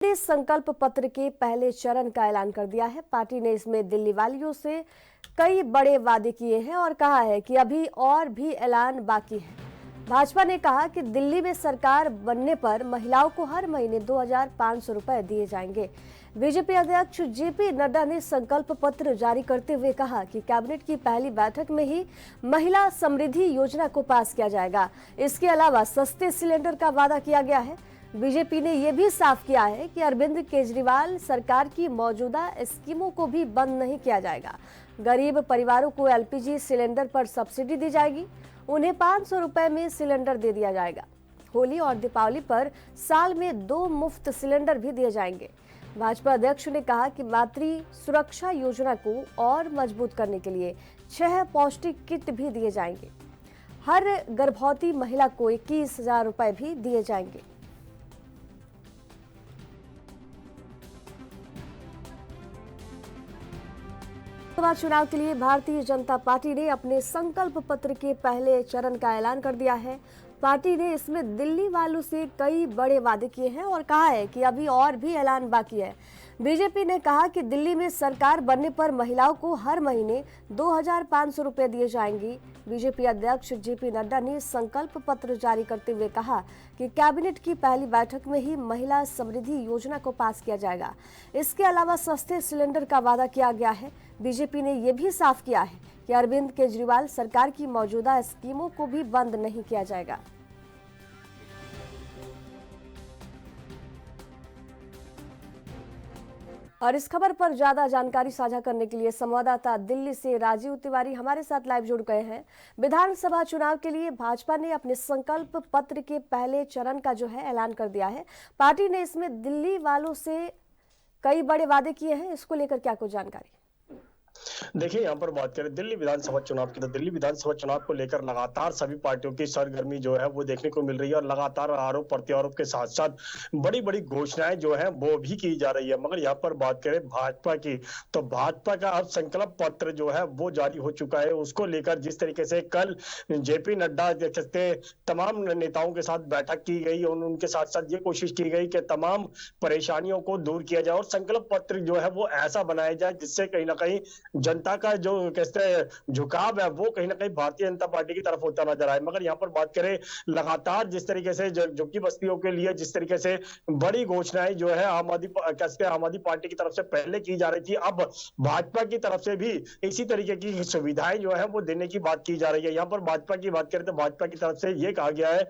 ने संकल्प पत्र के पहले चरण का ऐलान कर दिया है। पार्टी ने इसमें दिल्ली वालियों से कई बड़े वादे किए हैं और कहा है कि अभी और भी ऐलान बाकी है। भाजपा ने कहा कि दिल्ली में सरकार बनने पर महिलाओं को हर महीने 2,500 रुपए दिए जाएंगे। बीजेपी अध्यक्ष जेपी नड्डा ने संकल्प पत्र जारी करते हुए कहा कि कैबिनेट की पहली बैठक में ही महिला समृद्धि योजना को पास किया जाएगा। इसके अलावा सस्ते सिलेंडर का वादा किया गया है। बीजेपी ने यह भी साफ किया है कि अरविंद केजरीवाल सरकार की मौजूदा स्कीमों को भी बंद नहीं किया जाएगा। गरीब परिवारों को एलपीजी सिलेंडर पर सब्सिडी दी जाएगी। उन्हें 500 रुपए में सिलेंडर दे दिया जाएगा। होली और दीपावली पर साल में 2 मुफ्त सिलेंडर भी दिए जाएंगे। भाजपा अध्यक्ष ने कहा कि मातृ सुरक्षा योजना को और मजबूत करने के लिए 6 पौष्टिक किट भी दिए जाएंगे। हर गर्भवती महिला को 21,000 रुपए भी दिए जाएंगे। लोकसभा चुनाव के लिए भारतीय जनता पार्टी ने अपने संकल्प पत्र के पहले चरण का ऐलान कर दिया है। पार्टी ने इसमें दिल्ली वालों से कई बड़े वादे किए हैं और कहा है कि अभी और भी ऐलान बाकी है। बीजेपी ने कहा कि दिल्ली में सरकार बनने पर महिलाओं को हर महीने 2,500 रुपए दिए जाएंगे। बीजेपी अध्यक्ष जेपी नड्डा ने संकल्प पत्र जारी करते हुए कहा कि कैबिनेट की पहली बैठक में ही महिला समृद्धि योजना को पास किया जाएगा। इसके अलावा सस्ते सिलेंडर का वादा किया गया है। बीजेपी ने यह भी साफ किया है कि अरविंद केजरीवाल सरकार की मौजूदा स्कीमों को भी बंद नहीं किया जाएगा। और इस खबर पर ज्यादा जानकारी साझा करने के लिए संवाददाता दिल्ली से राजीव तिवारी हमारे साथ लाइव जुड़ गए हैं। विधानसभा चुनाव के लिए भाजपा ने अपने संकल्प पत्र के पहले चरण का जो है ऐलान कर दिया है। पार्टी ने इसमें दिल्ली वालों से कई बड़े वादे किए हैं। इसको लेकर क्या कुछ जानकारी? देखिए, यहाँ पर बात करें दिल्ली विधानसभा चुनाव की, तो दिल्ली विधानसभा चुनाव को लेकर लगातार सभी पार्टियों की सरगर्मी जो है वो देखने को मिल रही है और लगातार आरोप प्रत्यारोप के साथ साथ बड़ी बड़ी घोषणाएं जो है वो भी की जा रही है। मगर यहाँ पर बात करें भाजपा की, तो भाजपा का अब संकल्प पत्र जो है वो जारी हो चुका है। उसको लेकर जिस तरीके से कल जेपी नड्डा जैसे तमाम नेताओं के साथ बैठक की गई और उनके साथ साथ ये कोशिश की गई कि तमाम परेशानियों को दूर किया जाए और संकल्प पत्र जो है वो ऐसा बनाया जाए जिससे कहीं ना कहीं जनता का जो कहते हैं झुकाव है वो कहीं ना कहीं भारतीय जनता पार्टी की तरफ होता नजर आए। मगर यहाँ पर बात करें लगातार जिस तरीके से झुग्गी बस्तियों के लिए जिस तरीके से बड़ी घोषणाएं जो है आम आदमी पार्टी की तरफ से पहले की जा रही थी, अब भाजपा की तरफ से भी इसी तरीके की सुविधाएं जो है वो देने की बात की जा रही है। यहाँ पर भाजपा की बात करें तो भाजपा की तरफ से ये कहा गया है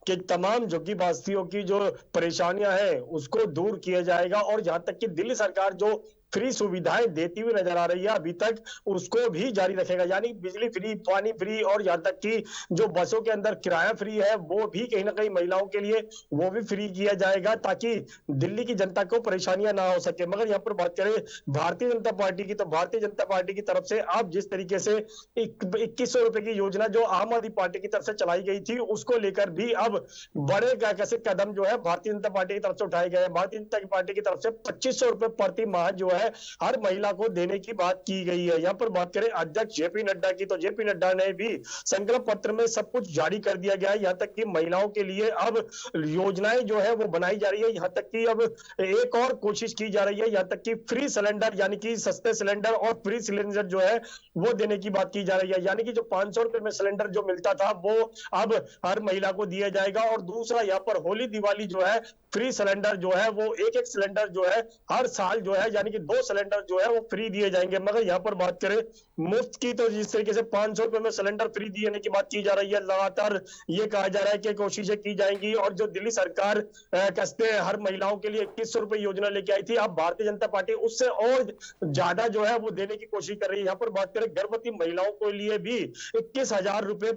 कि तमाम झुग्गी बस्तियों की जो परेशानियां हैं उसको दूर किया जाएगा और जहां तक कि दिल्ली सरकार जो फ्री सुविधाएं देती हुई नजर आ रही है अभी तक उसको भी जारी रखेगा, यानी बिजली फ्री, पानी फ्री और यहाँ तक कि जो बसों के अंदर किराया फ्री है वो भी कहीं ना कहीं महिलाओं के लिए वो भी फ्री किया जाएगा ताकि दिल्ली की जनता को परेशानियां ना हो सके। मगर यहाँ पर बात करें भारतीय जनता पार्टी की, तो भारतीय जनता पार्टी की तरफ से अब जिस तरीके से 2100 रुपए की योजना जो आम आदमी पार्टी की तरफ से चलाई गई थी उसको लेकर भी अब बड़े कैसे कदम जो है भारतीय जनता पार्टी की तरफ से उठाए गए हैं। भारतीय जनता पार्टी की तरफ से 2500 रुपए प्रति माह जो है हर महिला को देने की बात की गई है। यहाँ पर बात करें अध्यक्ष जेपी नड्डा की, तो जेपी नड्डा ने भी संकल्प पत्र में सब कुछ जारी कर दिया गया है। यहाँ तक कि महिलाओं के लिए अब योजनाएं जो है वो बनाई जा रही है। यहाँ तक कि अब एक और कोशिश की जा रही है, यहाँ तक कि फ्री सिलेंडर यानी कि सस्ते सिलेंडर और फ्री सिलेंडर जो है वो देने की बात की जा रही है। यानी कि जो 500 रुपए में सिलेंडर जो मिलता था वो अब हर महिला को दिया जाएगा। और दूसरा यहाँ पर होली दिवाली जो है फ्री सिलेंडर जो है वो एक सिलेंडर जो है हर साल जो है यानी कि 2 सिलेंडर जो है वो फ्री दिए जाएंगे। मगर यहाँ पर बात करें मुफ्त की, तो जिस तरीके से 500 रुपए में सिलेंडर फ्री देने की बात की जा रही है, लगातार ये कहा जा रहा है कि कोशिशें की जाएंगी। और जो दिल्ली सरकार कहते हैं हर महिलाओं के लिए 2100 रुपए योजना लेके आई थी, अब भारतीय जनता पार्टी उससे और ज्यादा जो है वो देने की कोशिश कर रही है। यहाँ पर बात करें गर्भवती महिलाओं के लिए भी 21,000 रुपए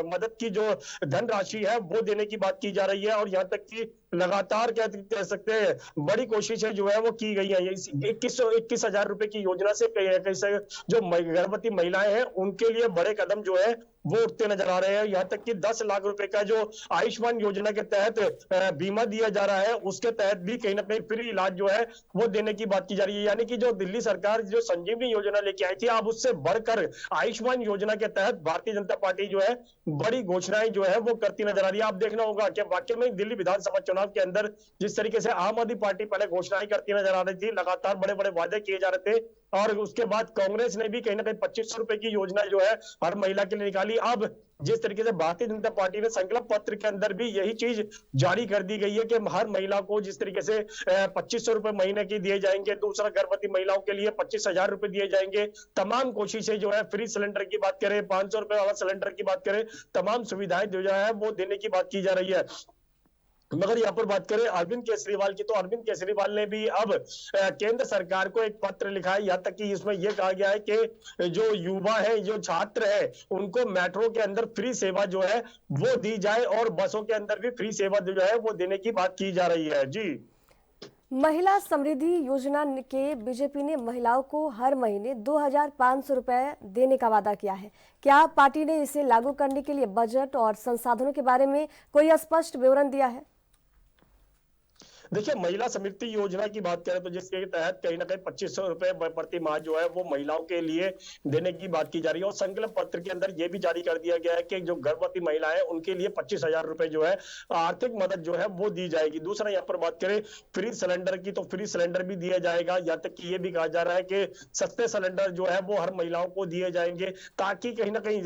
मदद की जो धनराशि है वो देने की बात की जा रही है। और यहाँ तक कि लगातार कह सकते हैं बड़ी कोशिशें जो है वो की गई है। 21,000 रुपए की योजना से कैसे जो गर्भवती महिलाएं हैं उनके लिए बड़े कदम जो है वो उठते नजर आ रहे हैं। यहाँ तक कि 10 लाख रुपए का जो आयुष्मान योजना के तहत बीमा दिया जा रहा है उसके तहत भी कहीं ना कहीं फ्री इलाज जो है वो देने की बात की जा रही है। यानी कि जो दिल्ली सरकार जो संजीवनी योजना लेके आई थी, अब उससे बढ़कर आयुष्मान योजना के तहत भारतीय जनता पार्टी जो है बड़ी घोषणाएं जो है वो करती नजर आ रही है। आप देखना होगा कि वाकई में दिल्ली विधानसभा चुनाव चुनाव के अंदर जिस तरीके से आम आदमी पार्टी पहले घोषणाएं करती नजर आ रही थी, लगातार बड़े बड़े वादे किए जा रहे थे, और उसके बाद कांग्रेस ने भी कहीं ना कहीं 2500 रुपए की योजना जो है हर महिला के लिए निकाली। अब जिस तरीके से भारतीय जनता पार्टी ने संकल्प पत्र के अंदर भी यही चीज जारी कर दी गई है कि हर महिला को जिस तरीके से 2500 रुपए महीने की दिए जाएंगे, दूसरा गर्भवती महिलाओं के लिए 25,000 रुपए दिए जाएंगे, तमाम कोशिशें जो है फ्री सिलेंडर की बात करें, 500 रुपए वाला सिलेंडर की बात करें, तमाम सुविधाएं जो है वो देने की बात की जा रही है। मगर यहाँ पर बात करें अरविंद केजरीवाल की, तो अरविंद केजरीवाल ने भी अब केंद्र सरकार को एक पत्र लिखा है, यहाँ तक कि इसमें यह कहा गया है कि जो युवा है, जो छात्र है, उनको मेट्रो के अंदर फ्री सेवा जो है वो दी जाए, और बसों के अंदर भी फ्री सेवा जो है वो देने की बात की जा रही है। जी, महिला समृद्धि योजना के बीजेपी ने महिलाओं को हर महीने 2,500 रुपए देने का वादा किया है। क्या पार्टी ने इसे लागू करने के लिए बजट और संसाधनों के बारे में कोई स्पष्ट विवरण दिया है? देखिए, महिला समृद्धि योजना की बात करें तो जिसके तहत कहीं ना कहीं 2500 रुपए प्रति माह जो है वो महिलाओं के लिए देने की बात की जा रही है, और संकल्प पत्र के अंदर ये भी जारी कर दिया गया है कि जो गर्भवती महिलाएं उनके लिए 25,000 रुपए जो है आर्थिक मदद जो है वो दी जाएगी। दूसरा यहाँ पर बात करें फ्री सिलेंडर की, तो फ्री सिलेंडर भी दिया जाएगा, यहाँ तक कि ये भी कहा जा रहा है कि सस्ते सिलेंडर जो है वो हर महिलाओं को दिए जाएंगे, ताकि कहीं ना कहीं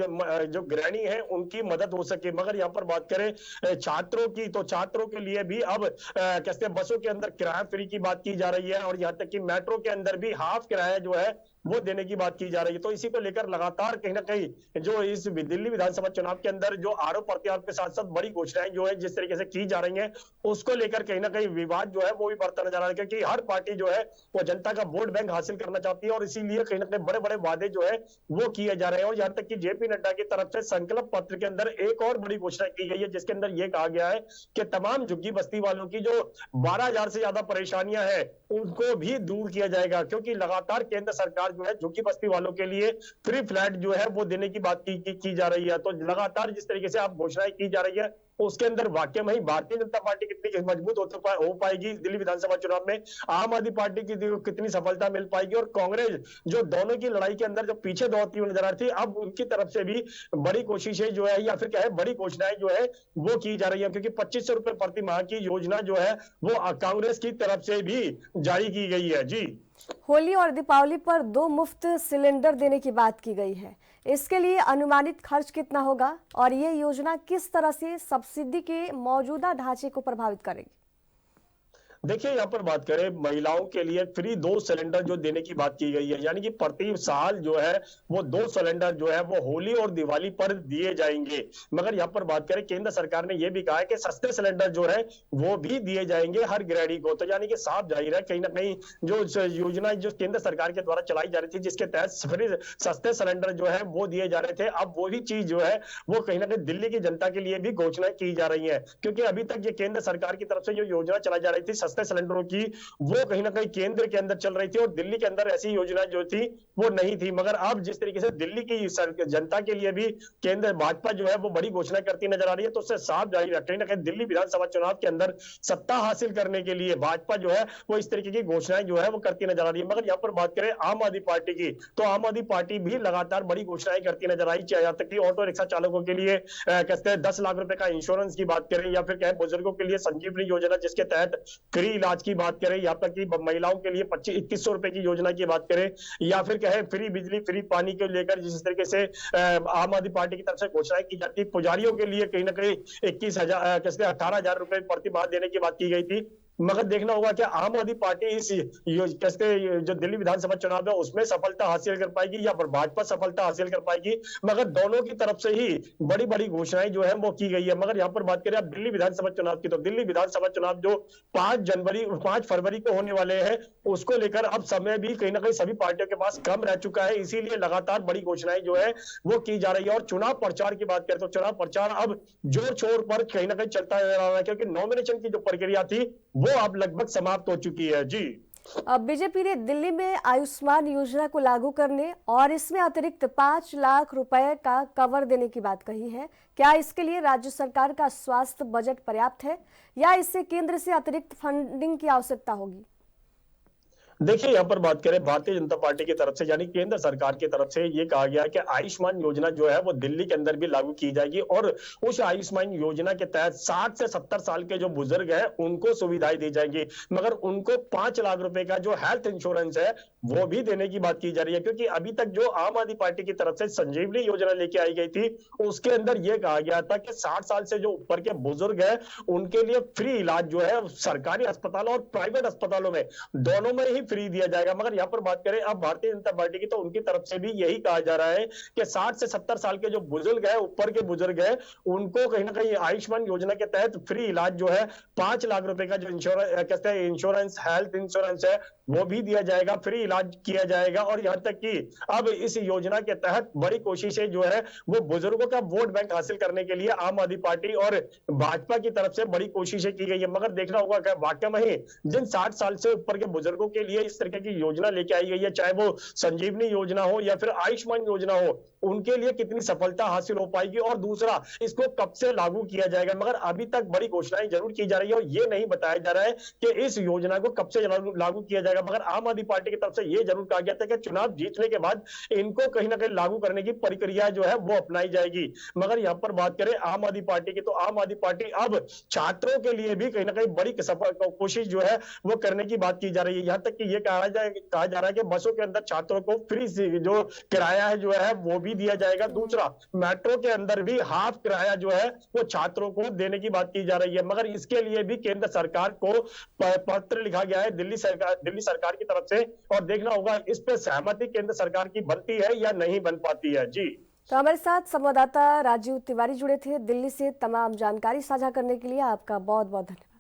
जो गृहिणी है उनकी मदद हो सके। मगर यहाँ पर बात करें छात्रों की, तो छात्रों के लिए भी अब कैसे बसों के अंदर किराया फ्री की बात की जा रही है, और यहां तक कि मेट्रो के अंदर भी हाफ किराया जो है वो देने की बात की जा रही है। तो इसी को लेकर लगातार कहीं ना कहीं जो इस दिल्ली विधानसभा चुनाव के अंदर जो आरोप प्रत्यारोप के साथ साथ बड़ी घोषणाएं जो है जिस तरीके से की जा रही हैं, उसको लेकर कहीं ना कहीं विवाद जो है वो भी बढ़ता नजर आ रहा है, क्योंकि हर पार्टी जो है वो जनता का वोट बैंक हासिल करना चाहती है, और इसीलिए कहीं ना कहीं बड़े बड़े वादे जो है वो किए जा रहे हैं। और यहाँ तक कि जेपी नड्डा की तरफ से संकल्प पत्र के अंदर एक और बड़ी घोषणा की गई है, जिसके अंदर ये कहा गया है कि तमाम झुग्गी बस्ती वालों की जो 12,000 से ज्यादा परेशानियां हैं उनको भी दूर किया जाएगा, क्योंकि लगातार केंद्र सरकार जो है झुग्गी बस्ती वालों के लिए फ्री फ्लैट जो है वो देने की बात की जा रही है। तो लगातार जिस तरीके से आप घोषणाएं की जा रही है, उसके अंदर वाकई में ही भारतीय जनता पार्टी कितनी मजबूत हो पाएगी दिल्ली विधानसभा चुनाव में, आम आदमी पार्टी की कितनी सफलता मिल पाएगी, और कांग्रेस जो दोनों की लड़ाई के अंदर जो पीछे दौड़ती हुई नजर आ रही थी, अब उनकी तरफ से भी बड़ी कोशिशें जो है या फिर क्या है बड़ी घोषणाएं जो है वो की जा रही है, क्योंकि 2500 रुपए प्रति माह की योजना जो है वो कांग्रेस की तरफ से भी जारी की गई है। जी, होली और दीपावली पर 2 मुफ्त सिलेंडर देने की बात की गई है। इसके लिए अनुमानित खर्च कितना होगा और ये योजना किस तरह से सब्सिडी के मौजूदा ढांचे को प्रभावित करेगी? देखिए, यहाँ पर बात करें महिलाओं के लिए फ्री 2 सिलेंडर जो देने की बात की गई है, यानी कि प्रति साल जो है वो 2 सिलेंडर जो है वो होली और दिवाली पर दिए जाएंगे। मगर यहाँ पर बात करें केंद्र सरकार ने यह भी कहा है कि सस्ते सिलेंडर जो है वो भी दिए जाएंगे हर गृहिणी को। तो यानी कि साफ जाहिर है कहीं ना कहीं जो योजना जो केंद्र सरकार के द्वारा चलाई जा रही थी, जिसके तहत फ्री सस्ते सिलेंडर जो है वो दिए जा रहे थे, अब वही चीज जो है वो कहीं ना कहीं दिल्ली की जनता के लिए भी घोषणा की जा रही है, क्योंकि अभी तक ये केंद्र सरकार की तरफ से जो योजना चलाई जा रही थी सस्ते सिलेंडरों की, वो कहीं ना कहीं केंद्र के अंदर चल रही थी, और दिल्ली के अंदर ऐसी योजना जो थी वो नहीं थी। मगर अब जिस तरीके से दिल्ली की जनता के लिए भी केंद्र भाजपा जो है वो बड़ी घोषणा करती नजर आ रही है, तो उससे साफ जाहिर है कहीं ना कहीं दिल्ली विधानसभा चुनाव के अंदर सत्ता हासिल करने के लिए भाजपा जो है वो इस तरीके की घोषणाएं जो है वो करती नजर आ रही है। मगर यहाँ पर बात करें आम आदमी पार्टी की, तो आम आदमी पार्टी भी लगातार बड़ी घोषणाएं करती नजर आई, यहाँ तक कि ऑटो रिक्शा चालकों के लिए कहते हैं 10 लाख रुपए का इंश्योरेंस की बात करें, या फिर क्या है बुजुर्गों के लिए संजीवनी योजना जिसके तहत फ्री इलाज की बात करें, यहाँ तक कि महिलाओं के लिए 2100 रुपए की योजना की बात करें, या फिर क्या है फ्री बिजली फ्री पानी को लेकर जिस तरीके से आम आदमी पार्टी की तरफ से घोषणाएं की जाती है, पुजारियों के लिए कहीं ना कहीं 21,000 कैसे 18,000 रुपए प्रति माह देने की बात की गई थी। मगर देखना होगा कि आम आदमी पार्टी इस कैसे जो दिल्ली विधानसभा चुनाव है उसमें सफलता हासिल कर पाएगी या फिर भाजपा सफलता हासिल कर पाएगी। मगर दोनों की तरफ से ही बड़ी बड़ी घोषणाएं जो है वो की गई है। मगर यहाँ पर बात करें आप दिल्ली विधानसभा चुनाव की, तो दिल्ली विधानसभा चुनाव जो 5 फरवरी को होने वाले हैं, उसको लेकर अब समय भी कहीं ना कहीं सभी पार्टियों के पास कम रह चुका है, इसीलिए लगातार बड़ी घोषणाएं जो है वो की जा रही है। और चुनाव प्रचार की बात करें तो चुनाव प्रचार अब जोर शोर पर कहीं ना कहीं चलता नजर आ रहा है, क्योंकि नॉमिनेशन की जो प्रक्रिया थी वो अब लगभग समाप्त हो चुकी है। जी, अब बीजेपी ने दिल्ली में आयुष्मान योजना को लागू करने और इसमें अतिरिक्त 5 लाख रुपए का कवर देने की बात कही है। क्या इसके लिए राज्य सरकार का स्वास्थ्य बजट पर्याप्त है या इससे केंद्र से अतिरिक्त फंडिंग की आवश्यकता होगी? देखिए, यहाँ पर बात करें भारतीय जनता पार्टी की तरफ से यानी केंद्र सरकार की तरफ से ये कहा गया है कि आयुष्मान योजना जो है वो दिल्ली के अंदर भी लागू की जाएगी और उस आयुष्मान योजना के तहत 60 से 70 साल के जो बुजुर्ग हैं उनको सुविधाएं दी जाएंगी, मगर उनको 5 लाख रुपए का जो हेल्थ इंश्योरेंस है वो भी देने की बात की जा रही है। क्योंकि अभी तक जो आम आदमी पार्टी की तरफ से संजीवनी योजना लेके आई गई थी उसके अंदर ये कहा गया था कि 60 साल से जो ऊपर के बुजुर्ग हैं उनके लिए फ्री इलाज जो है सरकारी अस्पतालों और प्राइवेट अस्पतालों में दोनों में ही फ्री दिया जाएगा। मगर यहाँ पर बात करें अब भारतीय जनता पार्टी की, तो उनकी तरफ से भी यही कहा जा रहा है कि 60 से 70 साल के जो बुजुर्ग है, ऊपर के बुजुर्ग है, उनको कहीं ना कहीं आयुष्मान योजना के तहत फ्री इलाज जो है 5 लाख रुपए का जो इंश्योरेंस कहते हैं इंश्योरेंस हेल्थ इंश्योरेंस है वो भी दिया जाएगा, फ्री इलाज किया जाएगा। और यहाँ तक कि अब इस योजना के तहत बड़ी कोशिशें जो है वो बुजुर्गों का वोट बैंक हासिल करने के लिए आम आदमी पार्टी और भाजपा की तरफ से बड़ी कोशिशें की गई है। मगर देखना होगा कि वाकई में ही जिन 60 साल से ऊपर के बुजुर्गों के लिए इस तरह की योजना लेके आई गई है, चाहे वो संजीवनी योजना हो या फिर आयुष्मान योजना हो, उनके लिए कितनी सफलता हासिल हो पाएगी और दूसरा इसको कब से लागू किया जाएगा। मगर अभी तक बड़ी घोषणाएं जरूर की जा रही है और ये नहीं बताया जा रहा है कि इस योजना को कब से लागू किया जाएगा। मगर आम आदमी पार्टी की तरफ से ये जरूर कहा गया था कि चुनाव जीतने के बाद इनको कहीं ना कहीं लागू करने की प्रक्रिया जो है वो अपनाई जाएगी। मगर यहाँ पर बात करें आम आदमी पार्टी की, तो आम आदमी पार्टी अब छात्रों के लिए भी कहीं ना कहीं बड़ी कोशिश जो है वो करने की बात की जा रही है। यहाँ तक कि ये कहा जा रहा है कि बसों के अंदर छात्रों को फ्री जो किराया है जो है वो भी दिया जाएगा। दूसरा, मेट्रो के अंदर भी हाफ किराया जो है वो छात्रों को देने की बात की जा रही है। मगर इसके लिए भी केंद्र सरकार को पत्र लिखा गया है दिल्ली सरकार की तरफ से और देखना होगा इस पर सहमति केंद्र सरकार की बनती है या नहीं बन पाती है। जी, तो हमारे साथ संवाददाता राजीव तिवारी जुड़े थे दिल्ली से। तमाम जानकारी साझा करने के लिए आपका बहुत बहुत धन्यवाद।